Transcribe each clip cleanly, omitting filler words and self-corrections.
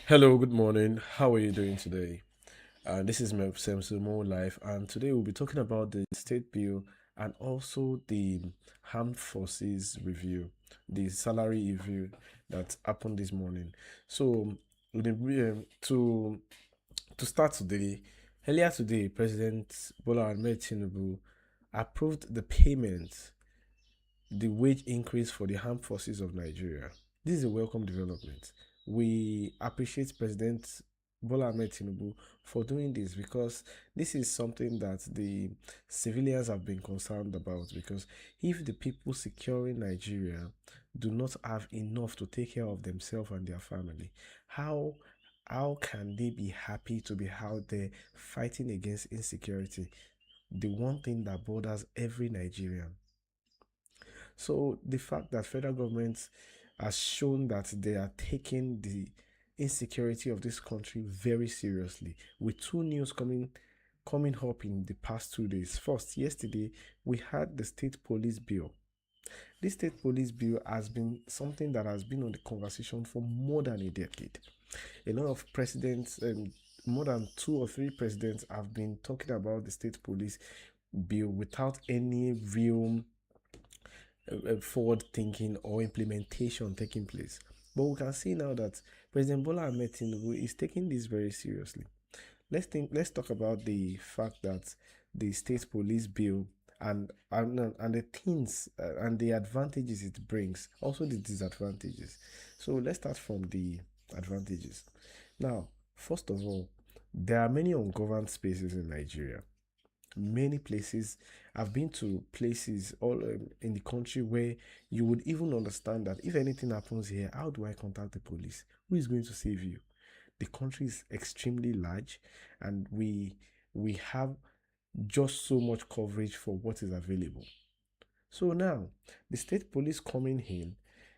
Hello, good morning. How are you doing today? This is my Sensei More Life, and today we'll be talking about the state bill and also the armed forces review, the salary review that happened this morning. So, to start today, earlier today, President Bola Ahmed Tinubu approved the wage increase for the armed forces of Nigeria. This is a welcome development. We appreciate President Bola Ahmed Tinubu for doing this because this is something that the civilians have been concerned about. Because if the people securing Nigeria do not have enough to take care of themselves and their family, how how can they be happy to be out there fighting against insecurity? The one thing that bothers every Nigerian. So the fact that federal government has shown that they are taking the insecurity of this country very seriously, with two news coming up in the past 2 days. First, yesterday we had the state police bill. This state police bill has been something that has been on the conversation for more than a decade. A lot of presidents, more than two or three presidents, have been talking about the state police bill without any real forward thinking or implementation taking place. But we can see now that President Bola Ahmed Tinubu is taking this very seriously. Let's talk about the fact that the state police bill and the things and the advantages it brings, also the disadvantages. So let's start from the advantages. Now, first of all, there are many ungoverned spaces in Nigeria. Many places, I've been to places all in the country where you would even understand that if anything happens here, how do I contact the police? Who is going to save you? The country is extremely large, and we have just so much coverage for what is available. So now, the state police coming in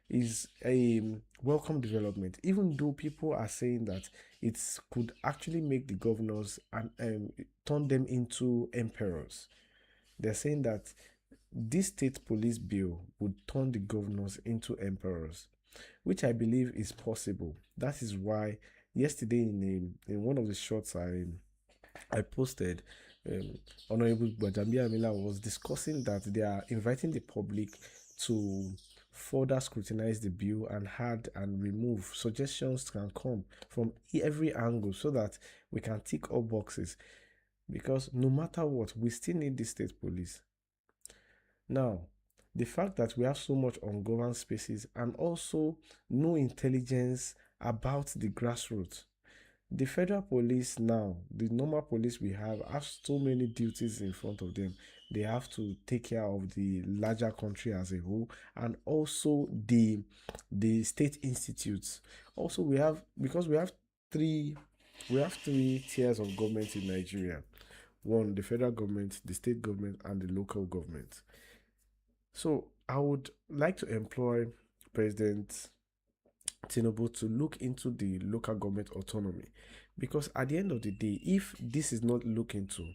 is a welcome development, even though people are saying that it could actually make the governors and turn them into emperors. They're saying that this state police bill would turn the governors into emperors, which I believe is possible. That is why yesterday in one of the shots I posted, um, Honorable Bajambi Amila was discussing that they are inviting the public to further scrutinize the bill and add and remove suggestions can come from every angle so that we can tick all boxes. Because no matter what, we still need the state police. Now, the fact that we have so much ungoverned spaces and also no intelligence about the grassroots. The federal police now, the normal police we have so many duties in front of them. They have to take care of the larger country as a whole and also the state institutes. Also, we have because three we have three tiers of government in Nigeria. One, the federal government, the state government, and the local government. So I would like to employ President Tinubu to look into the local government autonomy, because at the end of the day, if this is not looked into,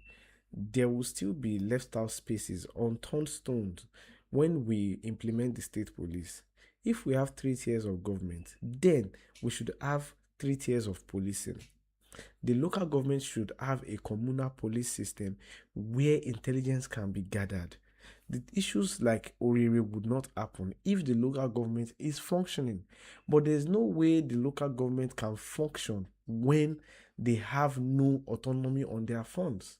there will still be left out spaces, unturned stones when we implement the state police. If we have three tiers of government, then we should have three tiers of policing. The local government should have a communal police system where intelligence can be gathered. The issues like Oriri would not happen if the local government is functioning. But there's no way the local government can function when they have no autonomy on their funds.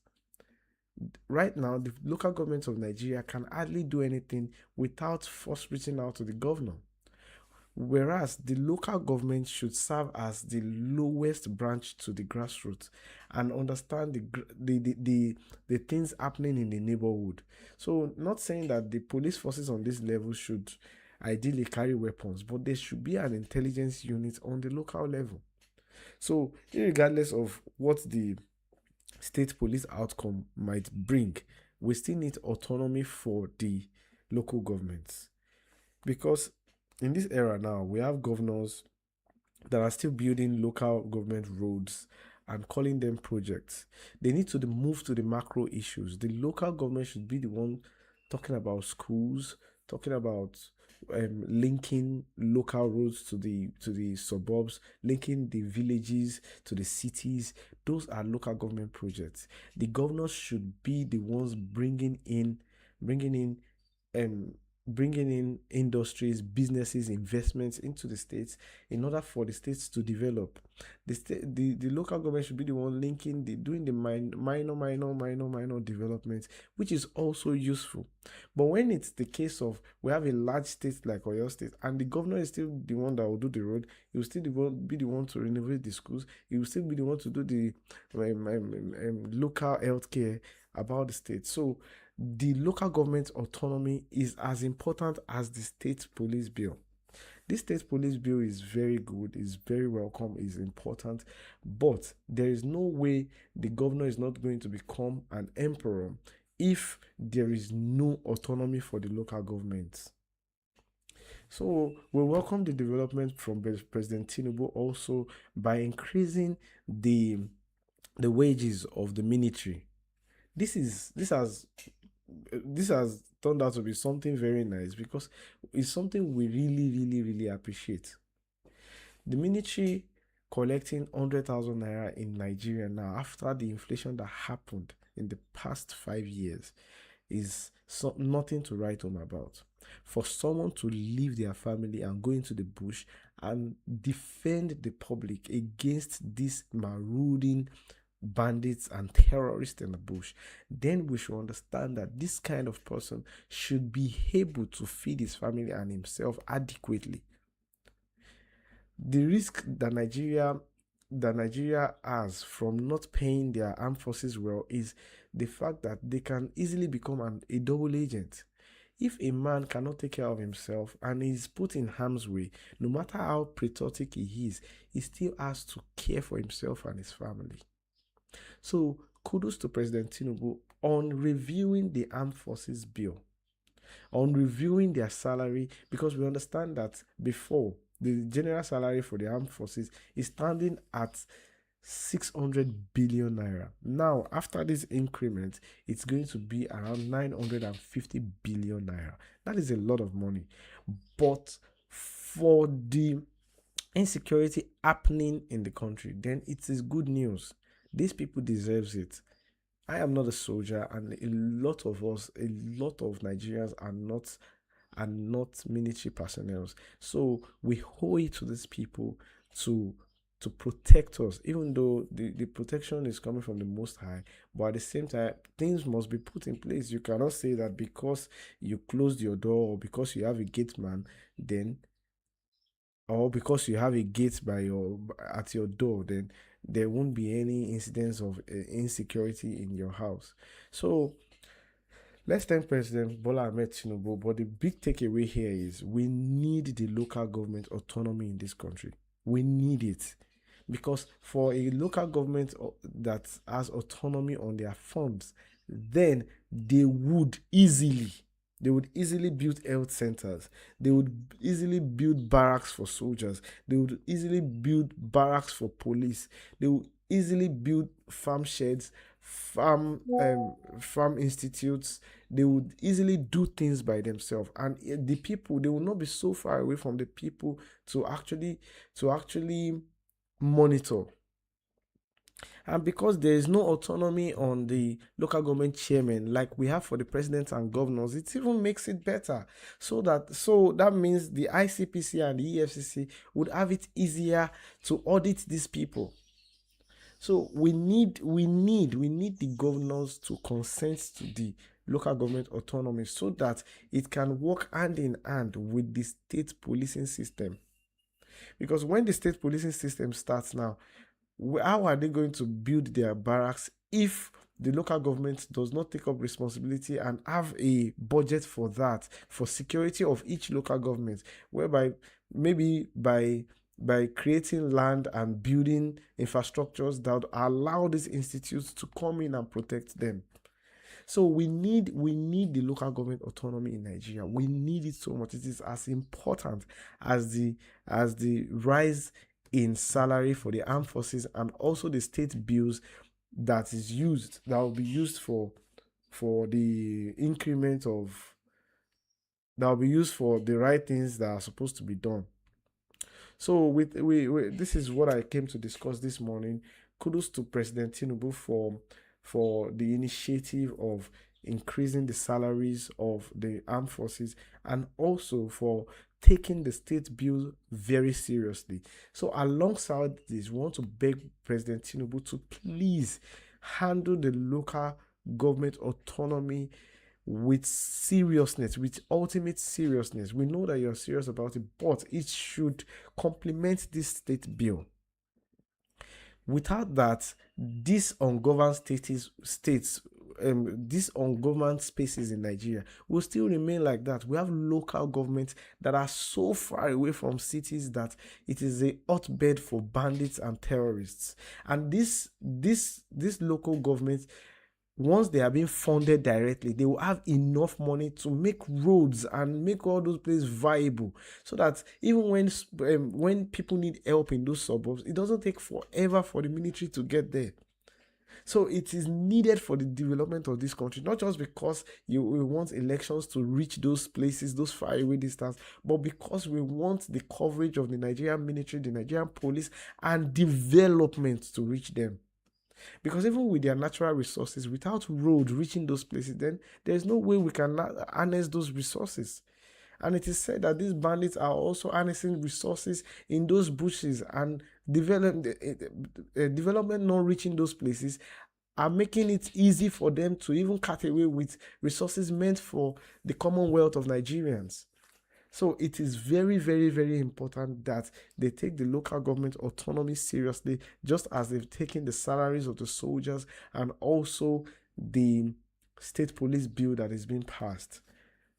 Right now, the local government of Nigeria can hardly do anything without first reaching out to the governor. Whereas the local government should serve as the lowest branch to the grassroots and understand the things happening in the neighborhood. So, not saying that the police forces on this level should ideally carry weapons, but there should be an intelligence unit on the local level. So, regardless of what the state police outcome might bring, we still need autonomy for the local governments. Because in this era now, we have governors that are still building local government roads and calling them projects. They need to move to the macro issues. The local government should be the one talking about schools, talking about linking local roads to the suburbs, linking the villages to the cities. Those are local government projects. The governors should be the ones bringing in um bringing in industries, businesses, investments into the states in order for the states to develop. The local government should be the one linking the doing the minor developments, which is also useful. But when it's the case of we have a large state like Oyo State and the governor is still the one that will do the road, he will still be the one to renovate the schools, he will still be the one to do the local healthcare about the state. So the local government autonomy is as important as the state police bill. This state police bill is very good, is very welcome, is important, but there is no way the governor is not going to become an emperor if there is no autonomy for the local governments. So we welcome the development from President Tinubu also by increasing the wages of the military. This has turned out to be something very nice because it's something we really appreciate. The military collecting 100,000 naira in Nigeria now after the inflation that happened in the past 5 years is nothing to write home about. For someone to leave their family and go into the bush and defend the public against this marauding bandits and terrorists in the bush, then we should understand that this kind of person should be able to feed his family and himself adequately. The risk that Nigeria has from not paying their armed forces well is the fact that they can easily become a double agent. If a man cannot take care of himself and is put in harm's way, no matter how patriotic he is, he still has to care for himself and his family. So kudos to President Tinubu on reviewing the armed forces bill, on reviewing their salary, because we understand that before the general salary for the armed forces is standing at 600 billion naira. Now, after this increment, it's going to be around 950 billion naira. That is a lot of money. But for the insecurity happening in the country, then it is good news. These people deserves it. I am not a soldier, and a lot of Nigerians are not military personnel. So we owe it to these people to protect us, even though the protection is coming from the Most High. But at the same time, things must be put in place. You cannot say that because you closed your door or because you have a gate man, then or because you have a gate at your door, then there won't be any incidents of insecurity in your house. So let's thank President Bola Ahmed Tinubu. But the big takeaway here is we need the local government autonomy in this country. We need it. Because for a local government that has autonomy on their funds, then they would easily build health centers. They would easily build barracks for soldiers. They would easily build barracks for police. They would easily build farm sheds, farm institutes. They would easily do things by themselves, and the people, they will not be so far away from the people to actually monitor. And because there is no autonomy on the local government chairman like we have for the president and governors, it even makes it better. So that means the ICPC and the EFCC would have it easier to audit these people. So we need the governors to consent to the local government autonomy so that it can work hand in hand with the state policing system. Because when the state policing system starts now, how are they going to build their barracks if the local government does not take up responsibility and have a budget for that, for security of each local government, whereby maybe by creating land and building infrastructures that allow these institutes to come in and protect them. So we need the local government autonomy in Nigeria. We need it so much. It is as important as the rise in salary for the armed forces and also the state bills that will be used for the increment of that will be used for the right things that are supposed to be done. So with this is what I came to discuss this morning. Kudos to President Tinubu for the initiative of increasing the salaries of the armed forces, and also for taking the state bill very seriously. So alongside this, we want to beg President Tinubu to please handle the local government autonomy with seriousness, with ultimate seriousness. We know that you're serious about it, but it should complement this state bill. Without that, these ungoverned these ungoverned spaces in Nigeria will still remain like that. We have local governments that are so far away from cities that it is a hotbed for bandits and terrorists. And this local government, once they are being funded directly, they will have enough money to make roads and make all those places viable, so that even when people need help in those suburbs, it doesn't take forever for the military to get there. So it is needed for the development of this country, not just because we want elections to reach those places, those far away distance, but because we want the coverage of the Nigerian military, the Nigerian police, and development to reach them. Because even with their natural resources, without road reaching those places, then there's no way we can harness those resources. And it is said that these bandits are also harnessing resources in those bushes, and development not reaching those places are making it easy for them to even cut away with resources meant for the commonwealth of Nigerians. So it is very, very, very important that they take the local government autonomy seriously, just as they've taken the salaries of the soldiers and also the state police bill that is being passed.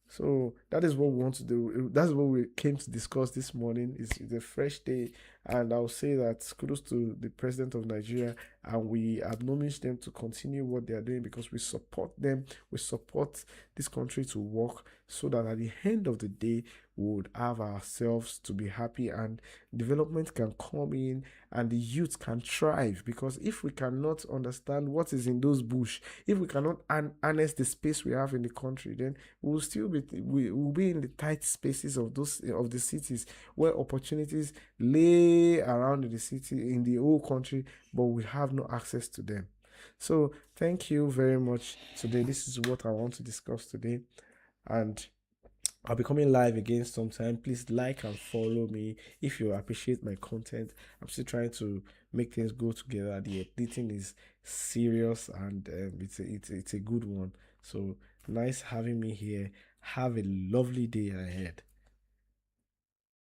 So that is what we want to do. That's what we came to discuss this morning. It's a fresh day, and I'll say that kudos to the president of Nigeria, and we admonish them to continue what they are doing, because we support them. We support this country to work, so that at the end of the day, we would have ourselves to be happy, and development can come in, and the youth can thrive. Because if we cannot understand what is in those bush, if we cannot harness the space we have in the country, then we will be in the tight spaces of the cities, where opportunities lay around in the city, in the whole country, but we have no access to them. So thank you very much today. This is what I want to discuss today, and I'll be coming live again sometime. Please like and follow me if you appreciate my content. I'm still trying to make things go together. The editing is serious, and it's a good one. So nice having me here. Have a lovely day ahead.